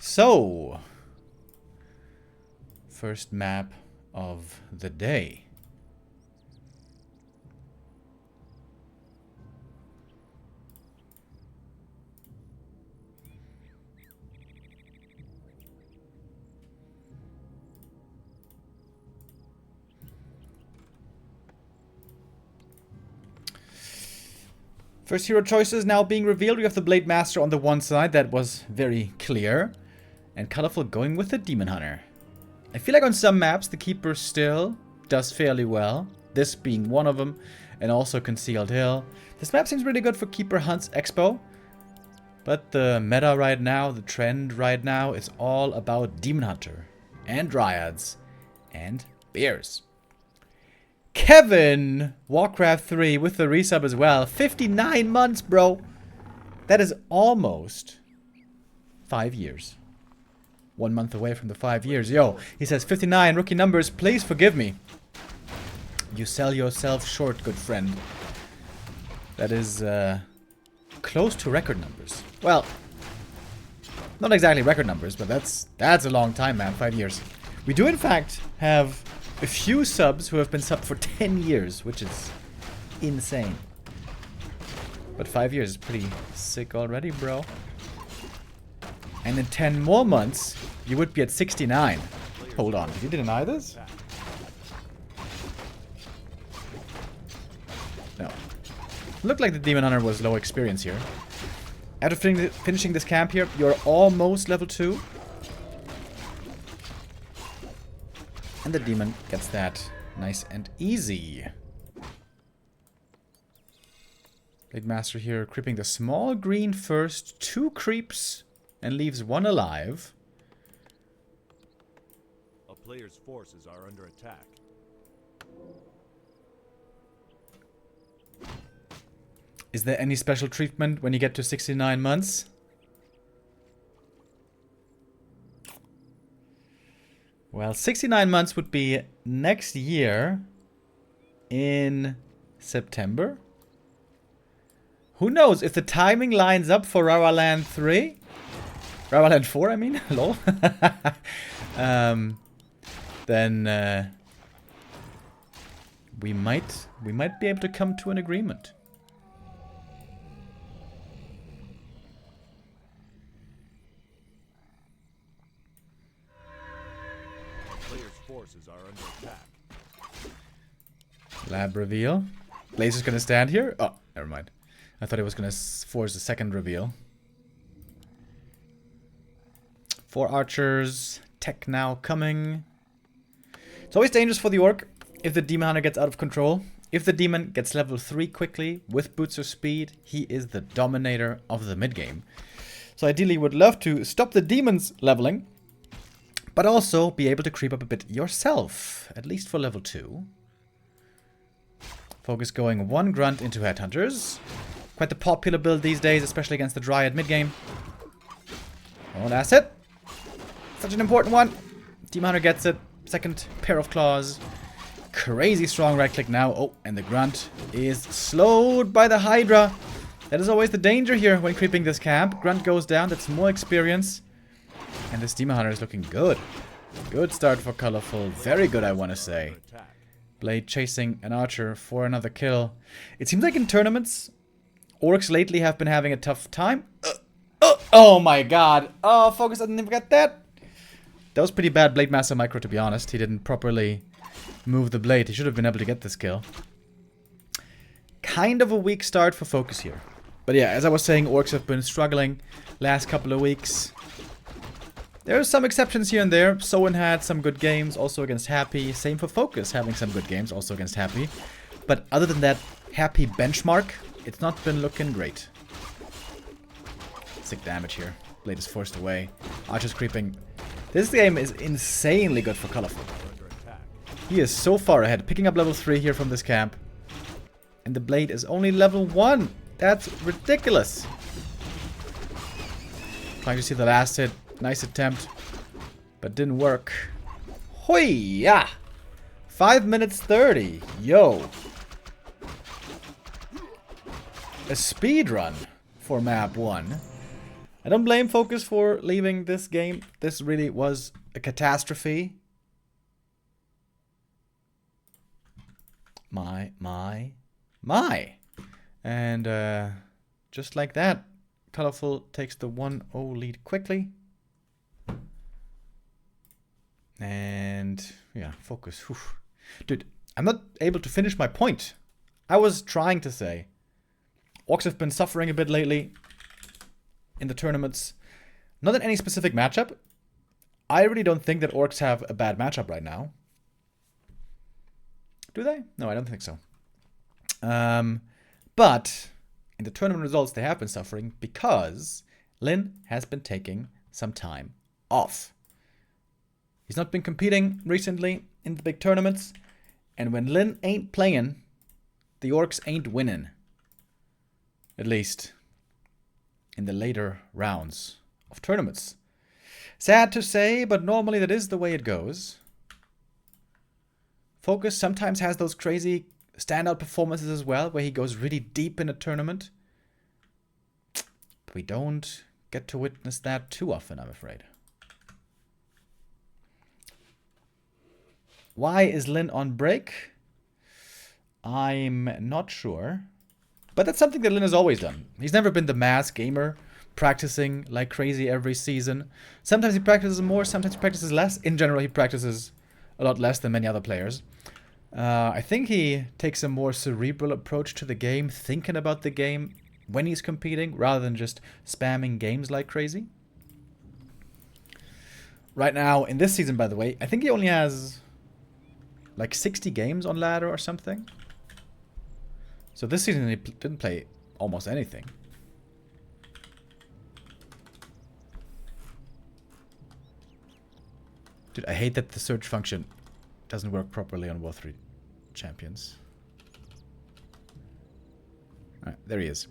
So, first map of the day. First hero choices now being revealed. We have the Blade Master on the one side. That was very clear. And Colorful going with the Demon Hunter. I feel like on some maps the Keeper still does fairly well. This being one of them. And also Concealed Hill. This map seems really good for Keeper Hunts Expo. But the meta right now, the trend right now is all about Demon Hunter. And Dryads. And Bears. Kevin, Warcraft 3 with the resub as well. 59 months, bro. That is almost 5 years. 1 month away from the 5 years. Yo, he says 59 rookie numbers. Please forgive me. You sell yourself short, good friend. That is close to record numbers. Well, not exactly record numbers, but that's a long time, man. 5 years. We do, in fact, have a few subs who have been subbed for 10 years, which is insane. But 5 years is pretty sick already, bro. And in 10 more months, you would be at 69. Hold on, did you deny this? No. Looked like the Demon Hunter was low experience here. After finishing this camp here, you're almost level 2. And the demon gets that nice and easy. Blade Master here creeping the small green first. 2 creeps and leaves 1 alive. A player's forces are under attack. Is there any special treatment when you get to 69 months? Well, 69 months would be next year in September. Who knows if the timing lines up for Rawaland 3? Rawaland 4, I mean. Lol. Then we might be able to come to an agreement. Forces are under attack. Lab reveal. Blaze is gonna stand here. Oh, never mind. I thought he was gonna force a second reveal. 4 archers. Tech now coming. It's always dangerous for the orc if the Demon Hunter gets out of control. If the demon gets level 3 quickly with boots of speed, he is the dominator of the mid game. So ideally, would love to stop the demons leveling. But also be able to creep up a bit yourself, at least for level 2. FoCuS going 1 grunt into Headhunters. Quite the popular build these days, especially against the Dryad mid-game. Oh, that's it. Such an important one. Demon Hunter gets it. Second pair of claws. Crazy strong right click now. Oh, and the grunt is slowed by the Hydra. That is always the danger here when creeping this camp. Grunt goes down, that's more experience. And this Demon Hunter is looking good. Good start for Colorful. Very good, I want to say. Blade chasing an archer for another kill. It seems like in tournaments, orcs lately have been having a tough time. Oh my god. Oh, FoCuS, I didn't even get that. That was pretty bad Blade Master micro, to be honest. He didn't properly move the blade. He should have been able to get this kill. Kind of a weak start for FoCuS here. But yeah, as I was saying, orcs have been struggling last couple of weeks. There are some exceptions here and there. Soen had some good games, also against Happy. Same for FoCuS, having some good games, also against Happy. But other than that Happy benchmark, it's not been looking great. Sick damage here. Blade is forced away. Archer's creeping. This game is insanely good for Colorful. He is so far ahead, picking up level 3 here from this camp. And the Blade is only level 1. That's ridiculous. Trying to see the last hit. Nice attempt, but didn't work. Hoi-ya! 5 minutes 30. Yo. A speed run for map 1. I don't blame FoCuS for leaving this game. This really was a catastrophe. My. And just like that, Colorful takes the 1-0 lead quickly. And yeah, FoCuS. Whew. Dude, I'm not able to finish my point. I was trying to say, Orcs have been suffering a bit lately in the tournaments. Not in any specific matchup. I really don't think that Orcs have a bad matchup right now. Do they? No, I don't think so. But in the tournament results, they have been suffering because Lin has been taking some time off. He's not been competing recently in the big tournaments. And when Lin ain't playing, the Orcs ain't winning. At least in the later rounds of tournaments. Sad to say, but normally that is the way it goes. FoCuS sometimes has those crazy standout performances as well, where he goes really deep in a tournament. But we don't get to witness that too often, I'm afraid. Why is Lin on break? I'm not sure. But that's something that Lin has always done. He's never been the mass gamer, practicing like crazy every season. Sometimes he practices more, sometimes he practices less. In general, he practices a lot less than many other players. I think he takes a more cerebral approach to the game, thinking about the game when he's competing, rather than just spamming games like crazy. Right now, in this season, by the way, I think he only has like 60 games on ladder or something. So this season he didn't play almost anything. Dude, I hate that the search function doesn't work properly on WO3 champions. Alright, there he is.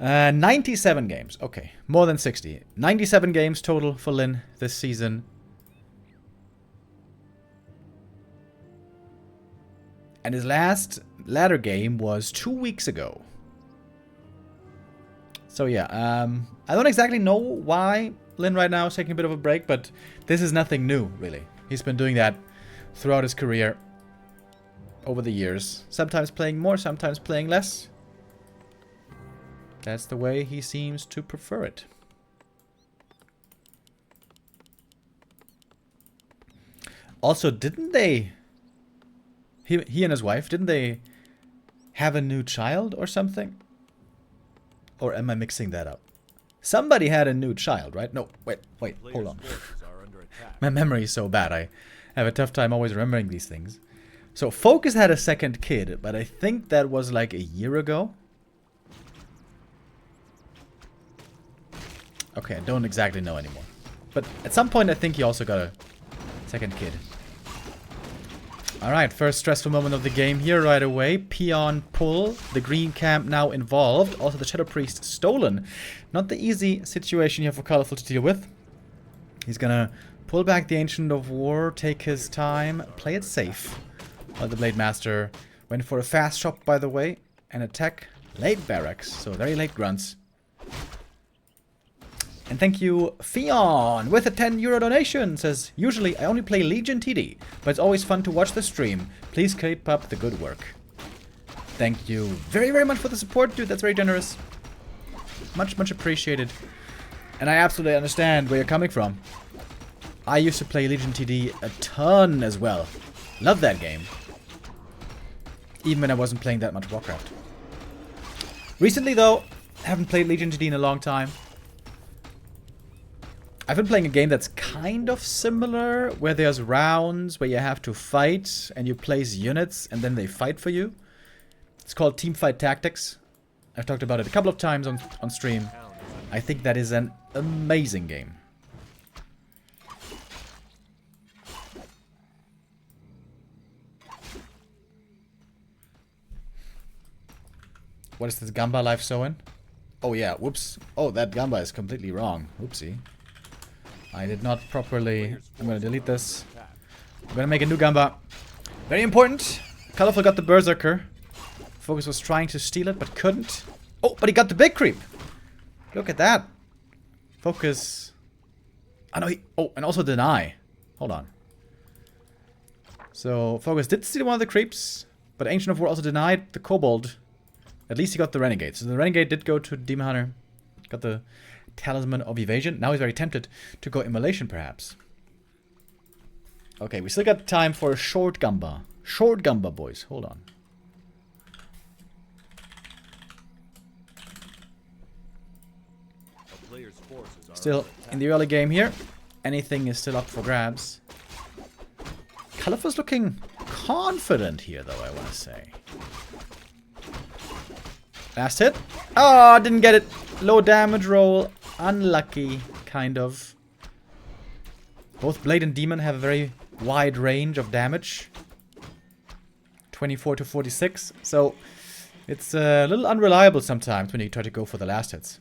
97 games. Okay, more than 60. 97 games total for Lin this season. And his last ladder game was 2 weeks ago. So yeah, I don't exactly know why Lin right now is taking a bit of a break, but this is nothing new, really. He's been doing that throughout his career over the years. Sometimes playing more, sometimes playing less. That's the way he seems to prefer it. Also, didn't they... He and his wife, didn't they have a new child or something? Or am I mixing that up? Somebody had a new child, right? No, wait, hold on. My memory is so bad. I have a tough time always remembering these things. So FoCuS had a second kid, but I think that was like a year ago. Okay, I don't exactly know anymore. But at some point I think he also got a second kid. Alright, first stressful moment of the game here right away. Peon pull. The green camp now involved. Also the Shadow Priest stolen. Not the easy situation here for Colorful to deal with. He's gonna pull back the Ancient of War, take his time, play it safe. While the Blade Master went for a fast shot, by the way, and attack late barracks. So very late grunts. And thank you, Fion, with a 10 euro donation. Says, usually I only play Legion TD, but it's always fun to watch the stream. Please keep up the good work. Thank you very, very much for the support, dude. That's very generous. Much, much appreciated. And I absolutely understand where you're coming from. I used to play Legion TD a ton as well. Love that game. Even when I wasn't playing that much Warcraft. Recently, though, I haven't played Legion TD in a long time. I've been playing a game that's kind of similar, where there's rounds where you have to fight and you place units and then they fight for you. It's called Teamfight Tactics. I've talked about it a couple of times on stream. I think that is an amazing game. What is this Gamba life sewing? Oh yeah, whoops. Oh, that Gamba is completely wrong. Whoopsie. I did not properly... I'm gonna delete this. I'm gonna make a new Gamba. Very important. Colorful got the Berserker. FoCuS was trying to steal it, but couldn't. Oh, but he got the big creep. Look at that. FoCuS. I know oh, and also deny. Hold on. So FoCuS did steal one of the creeps, but Ancient of War also denied the Kobold. At least he got the Renegade. So the Renegade did go to Demon Hunter. Got the Talisman of Evasion. Now he's very tempted to go Immolation, perhaps. Okay, we still got time for a short Gamba. Short Gamba, boys. Hold on. A player's forces are Still in the early game here. Anything is still up for grabs. Colorful's looking confident here, though, I want to say. Last hit. Oh, didn't get it. Low damage roll. Unlucky, kind of. Both Blade and Demon have a very wide range of damage. 24 to 46. So it's a little unreliable sometimes when you try to go for the last hits.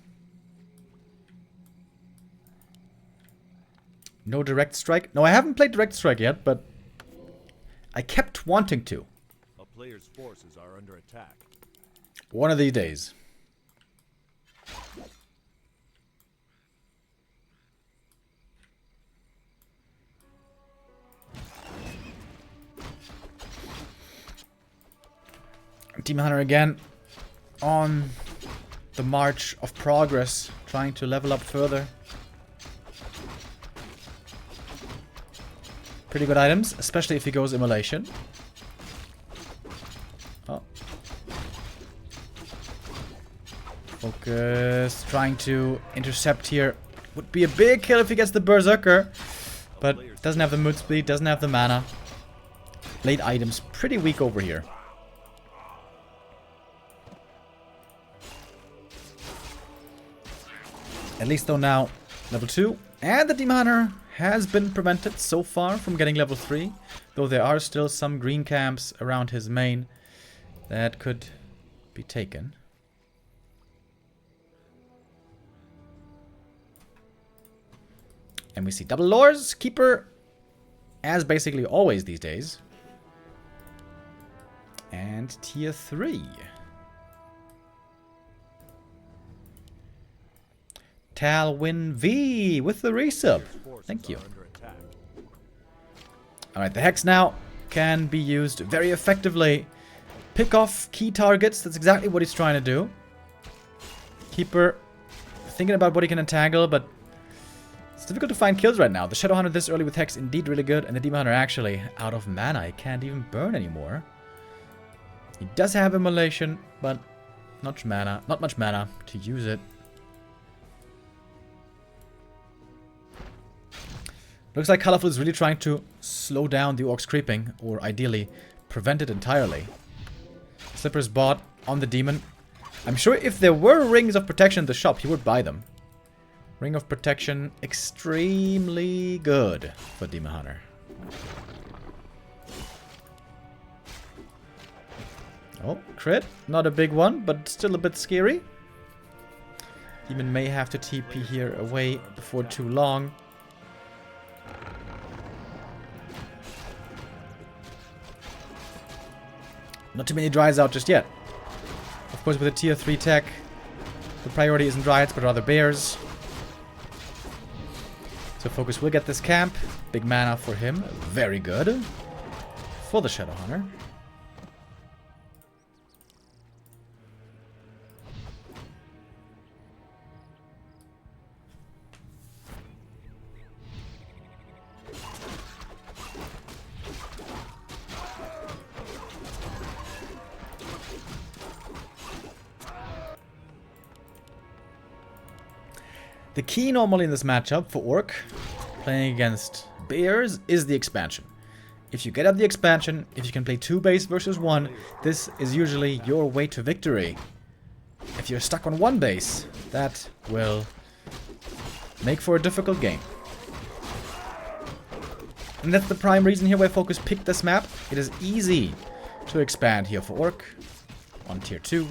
No direct strike. No, I haven't played direct strike yet, but I kept wanting to. A player's forces are under attack. One of these days. Demon Hunter again on the march of progress, trying to level up further. Pretty good items, especially if he goes Immolation. Oh. FoCuS trying to intercept here. Would be a big kill if he gets the Berserker. But doesn't have the mood speed, doesn't have the mana. Blade items pretty weak over here. At least though now, level 2. And the Demon Hunter has been prevented so far from getting level 3. Though there are still some green camps around his main that could be taken. And we see double lores. Keeper, as basically always these days. And tier 3. Talwyn V with the resub. Thank you. Alright, the Hex now can be used very effectively. Pick off key targets. That's exactly what he's trying to do. Keeper thinking about what he can entangle, but it's difficult to find kills right now. The Shadow Hunter this early with Hex indeed really good, and the Demon Hunter actually out of mana. He can't even burn anymore. He does have Immolation, but not much mana to use it. Looks like Colorful is really trying to slow down the Orcs creeping, or ideally prevent it entirely. Slipper's bought on the Demon. I'm sure if there were Rings of Protection in the shop, he would buy them. Ring of Protection, extremely good for Demon Hunter. Oh, crit. Not a big one, but still a bit scary. Demon may have to TP here away before too long. Not too many Dryads out just yet. Of course, with a tier 3 tech, the priority isn't Dryads, but rather Bears. So FoCuS will get this camp. Big mana for him. Very good. For the Shadow Hunter. The key normally in this matchup for Orc, playing against Bears, is the expansion. If you get up the expansion, if you can play 2 base versus 1, this is usually your way to victory. If you're stuck on 1 base, that will make for a difficult game. And that's the prime reason here why FoCuS picked this map. It is easy to expand here for Orc on tier 2.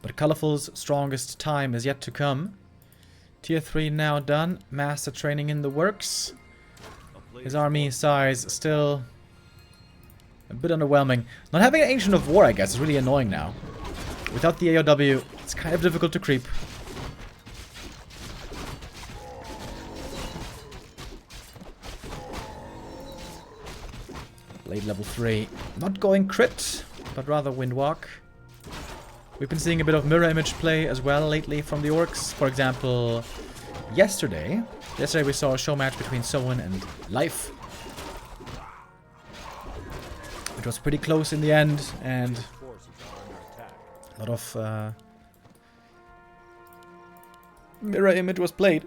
But Colorful's strongest time is yet to come. Tier 3 now done. Master training in the works. His army size still bit underwhelming. Not having an Ancient of War, I guess, is really annoying now. Without the AOW, it's kind of difficult to creep. Blade level 3. Not going crit, but rather Windwalk. We've been seeing a bit of mirror image play as well lately from the orcs. For example, yesterday we saw a show match between Soen and Life. It was pretty close in the end, and a lot of mirror image was played.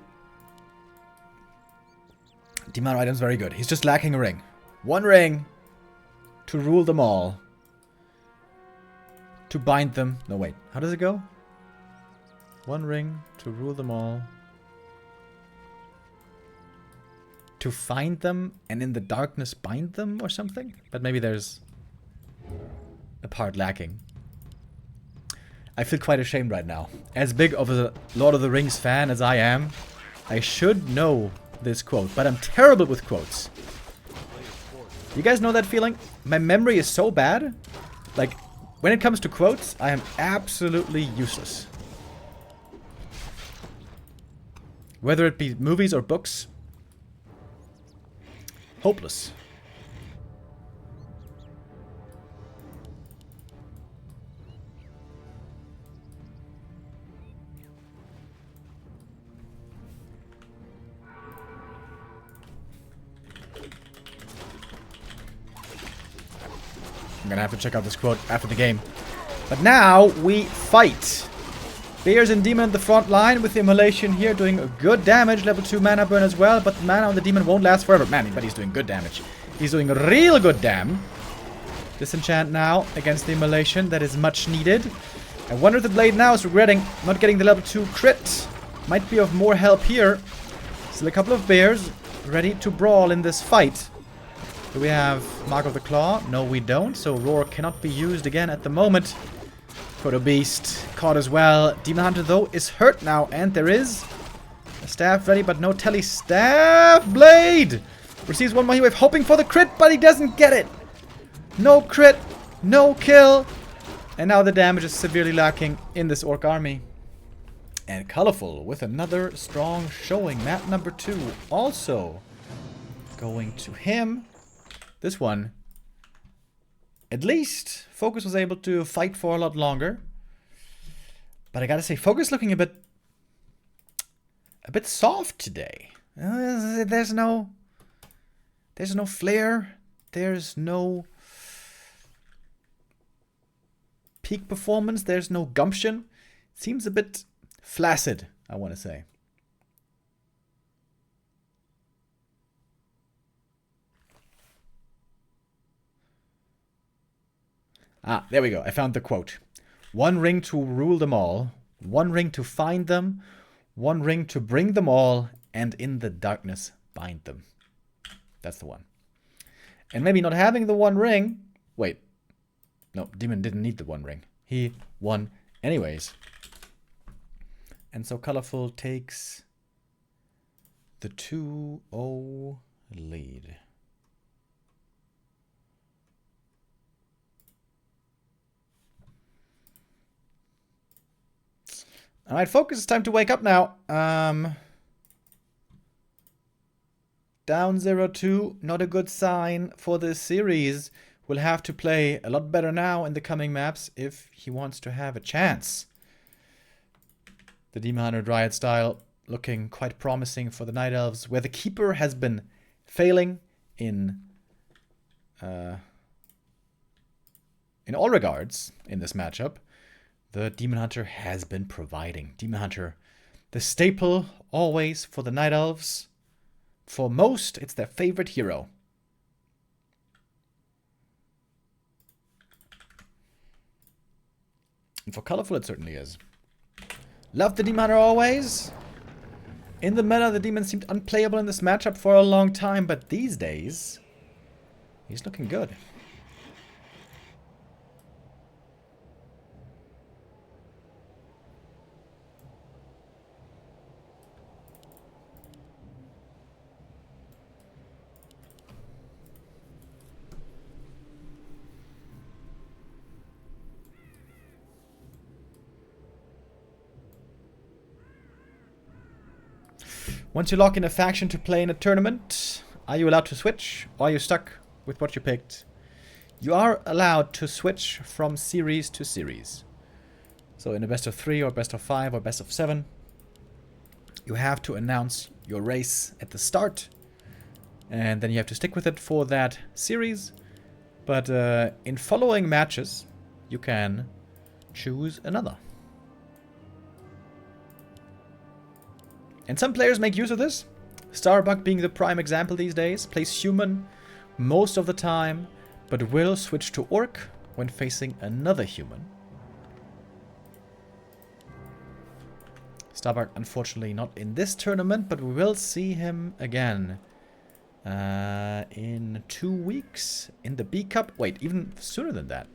Demon Item's very good. He's just lacking a ring. One ring to rule them all. To bind them. No, wait. How does it go? One ring to rule them all. To find them and in the darkness bind them or something? But maybe there's a part lacking. I feel quite ashamed right now. As big of a Lord of the Rings fan as I am, I should know this quote, but I'm terrible with quotes. You guys know that feeling? My memory is so bad. Like, when it comes to quotes, I am absolutely useless. Whether it be movies or books. Hopeless. I'm gonna have to check out this quote after the game. But now we fight. Bears and Demon at the front line with the Immolation here doing good damage. Level 2 mana burn as well, but the mana on the Demon won't last forever. Man, but he's doing good damage. He's doing real good damn. Disenchant now against the Immolation. That is much needed. I wonder if the Blade now is regretting not getting the level 2 crit. Might be of more help here. Still a couple of bears ready to brawl in this fight. Do we have Mark of the Claw? No, we don't. So Roar cannot be used again at the moment. Proto Beast caught as well. Demon Hunter, though, is hurt now. And there is a staff ready, but no Telly Staff Blade. Receives one more heat wave, hoping for the crit, but he doesn't get it. No crit, no kill. And now the damage is severely lacking in this Orc army. And Colorful with another strong showing. Map number 2 also going to him. This one, at least, FoCuS was able to fight for a lot longer. But I gotta say, FoCuS looking a bit soft today. There's no flair. There's no peak performance. There's no gumption. Seems a bit flaccid, I want to say. Ah, there we go. I found the quote. One ring to rule them all. One ring to find them. One ring to bring them all. And in the darkness, bind them. That's the one. And maybe not having the one ring. Wait. No, Demon didn't need the one ring. He won anyways. And so Colorful takes the 2-0 lead. Alright, FoCuS, it's time to wake up now. Down 0-2, not a good sign for this series. Will have to play a lot better now in the coming maps if he wants to have a chance. The Demon Hunter Dryad style looking quite promising for the Night Elves, where the Keeper has been failing in all regards in this matchup. The Demon Hunter has been providing. Demon Hunter, the staple always for the Night Elves. For most, it's their favorite hero. And for Colorful, it certainly is. Love the Demon Hunter always. In the meta, the Demon seemed unplayable in this matchup for a long time, but these days, he's looking good. Once you lock in a faction to play in a tournament, are you allowed to switch? Or are you stuck with what you picked? You are allowed to switch from series to series. So in a best of 3 or best of 5 or best of 7, you have to announce your race at the start. And then you have to stick with it for that series. But in following matches, you can choose another. And some players make use of this. Starbuck being the prime example these days. Plays human most of the time, but will switch to orc when facing another human. Starbuck, unfortunately, not in this tournament, but we will see him again in 2 weeks in the B Cup. Wait, even sooner than that.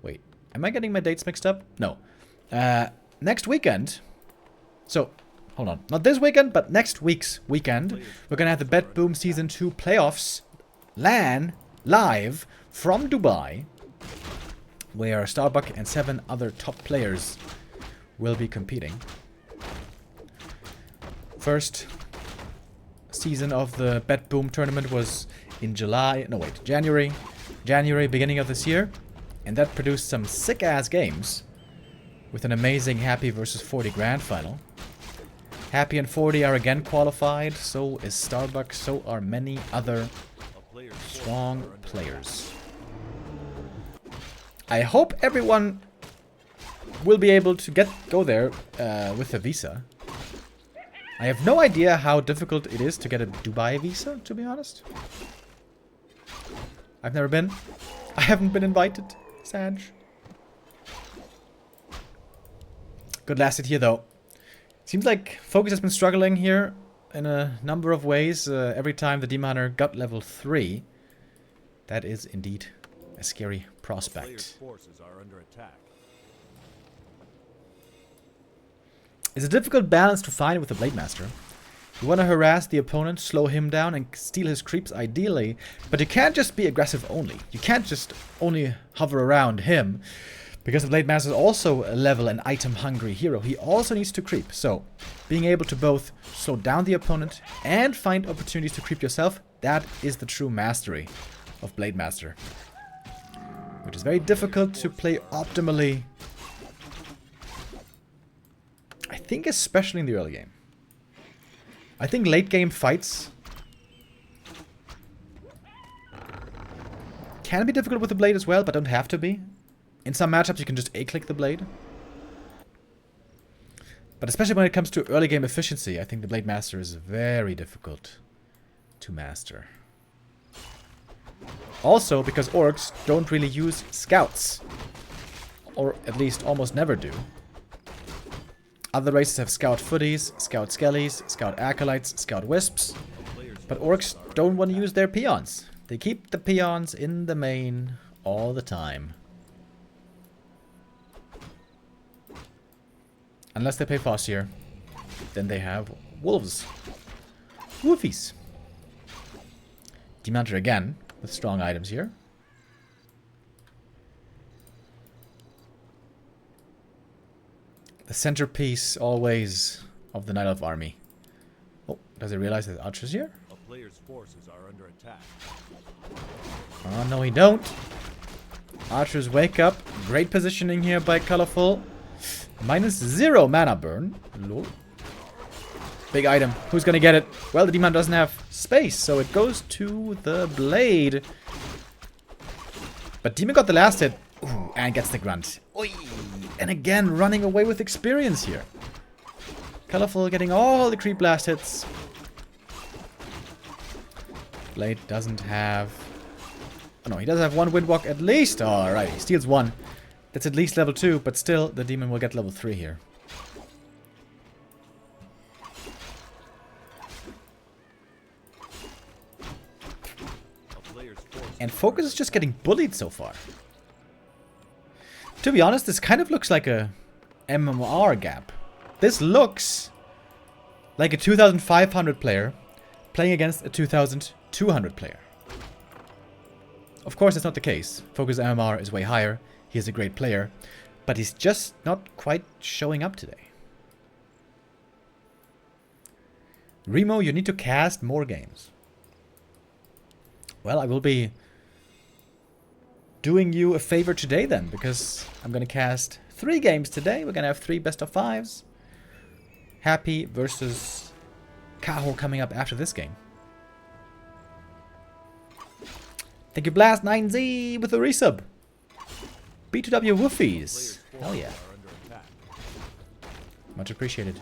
Wait, am I getting my dates mixed up? No. Next weekend. So, hold on. Not this weekend, but next week's weekend. We're gonna have the Bet Boom Season 2 playoffs LAN live from Dubai, where Starbuck and 7 other top players will be competing. First season of the Bet Boom tournament was in January, beginning of this year. And that produced some sick-ass games with an amazing Happy versus 40 grand final. Happy and 40 are again qualified, so is Starbuck, so are many other strong players. I hope everyone will be able to go there with a visa. I have no idea how difficult it is to get a Dubai visa, to be honest. I've never been. I haven't been invited. Sad. Good last hit here, though. Seems like FoCuS has been struggling here in a number of ways. Every time the Demon Hunter got level 3. That is indeed a scary prospect. It's a difficult balance to find with the Blade Master. You want to harass the opponent, slow him down, and steal his creeps ideally, but you can't just be aggressive only. You can't just only hover around him, because the Blade Master is also a level and item-hungry hero. He also needs to creep, so being able to both slow down the opponent and find opportunities to creep yourself, that is the true mastery of Blade Master. Which is very difficult to play optimally, I think, especially in the early game. I think late game fights can be difficult with the blade as well, but don't have to be. In some matchups you can just A-click the blade. But especially when it comes to early game efficiency, I think the Blade Master is very difficult to master. Also because orcs don't really use scouts. Or at least almost never do. Other races have Scout Footies, Scout Skellies, Scout Acolytes, Scout Wisps. But orcs don't want to use their peons. They keep the peons in the main all the time. Unless they play Fossier. Then they have Wolves. Wolfies. Demon Hunter again, with strong items here. The centerpiece, always, of the Night Elf army. Oh, does he realize there's archers here? A player's forces are under attack. Oh, no, he don't. Archers wake up. Great positioning here by Colorful. -0 mana burn. Lol. Big item. Who's gonna get it? Well, the Demon doesn't have space, so it goes to the Blade. But Demon got the last hit. Ooh, and gets the grunt. Oi. And again, running away with experience here. Colorful getting all the creep blast hits. Blade doesn't have... Oh no, he does have one Windwalk at least. Alright, he steals one. That's at least level 2, but still, the Demon will get level 3 here. And FoCuS is just getting bullied so far. To be honest, this kind of looks like a MMR gap. This looks like a 2,500 player playing against a 2,200 player. Of course, that's not the case. FoCuS MMR is way higher, He's a great player, but he's just not quite showing up today. Remo, you need to cast more games. Well, I will be doing you a favor today then, because I'm going to cast 3 games today. We're going to have 3 best of 5s. Happy versus Kaho coming up after this game. Thank you, Blast9Z, with the resub. B2W Woofies. Hell yeah. Much appreciated.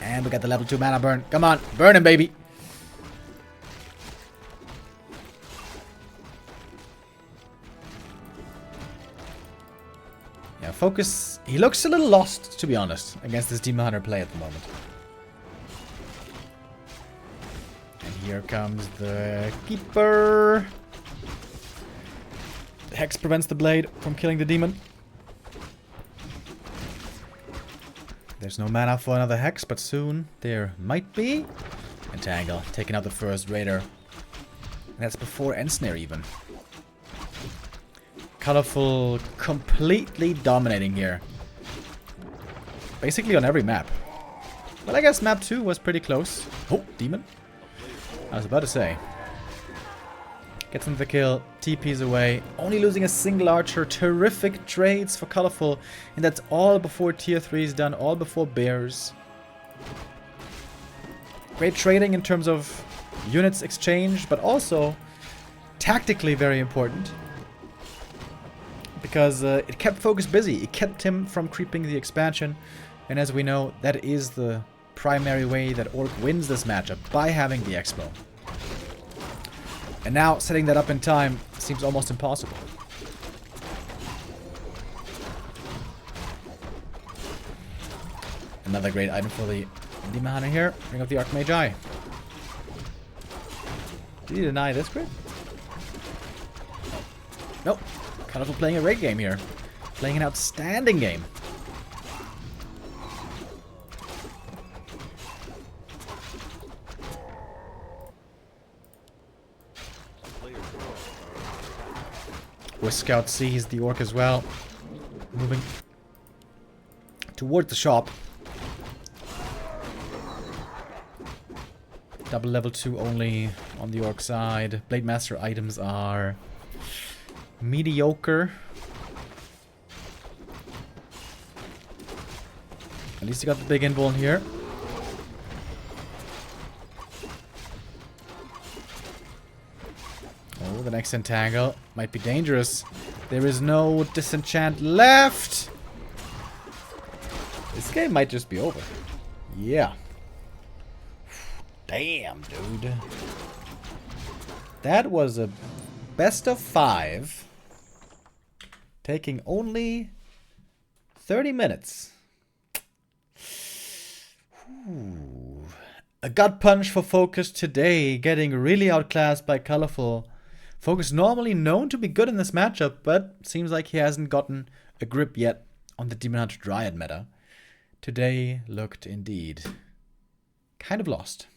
And we got the level 2 mana burn. Come on, burn him, baby. Yeah, FoCuS. He looks a little lost, to be honest, against this Demon Hunter play at the moment. And here comes the Keeper. The Hex prevents the blade from killing the demon. There's no mana for another Hex, but soon there might be. Entangle, taking out the first Raider. And that's before Ensnare even. Colorful, completely dominating here. Basically on every map. Well, I guess map 2 was pretty close. Oh, demon. I was about to say. Gets him the kill, TP's away, only losing a single archer. Terrific trades for Colorful, and that's all before tier 3 is done, all before bears. Great trading in terms of units exchanged, but also tactically very important. Because it kept FoCuS busy, it kept him from creeping the expansion, and as we know, that is the primary way that Orc wins this matchup, by having the Expo. And now, setting that up in time seems almost impossible. Another great item for the Demon Hunter here. Bring up the Archmage. Did he deny this crit? Nope. Colorful playing a great game here. Playing an outstanding game. Scout sees the Orc as well. Moving towards the shop. Double level 2 only on the Orc side. Blade Master items are mediocre. At least he got the big invuln here. Oh, the next entangle might be dangerous. There is no disenchant left. This game might just be over. Yeah. Damn, dude. That was a best of 5. Taking only 30 minutes. Ooh. A gut punch for FoCuS today. Getting really outclassed by Colorful. FoCuS normally known to be good in this matchup, but seems like he hasn't gotten a grip yet on the Demon Hunter Dryad meta. Today looked indeed kind of lost.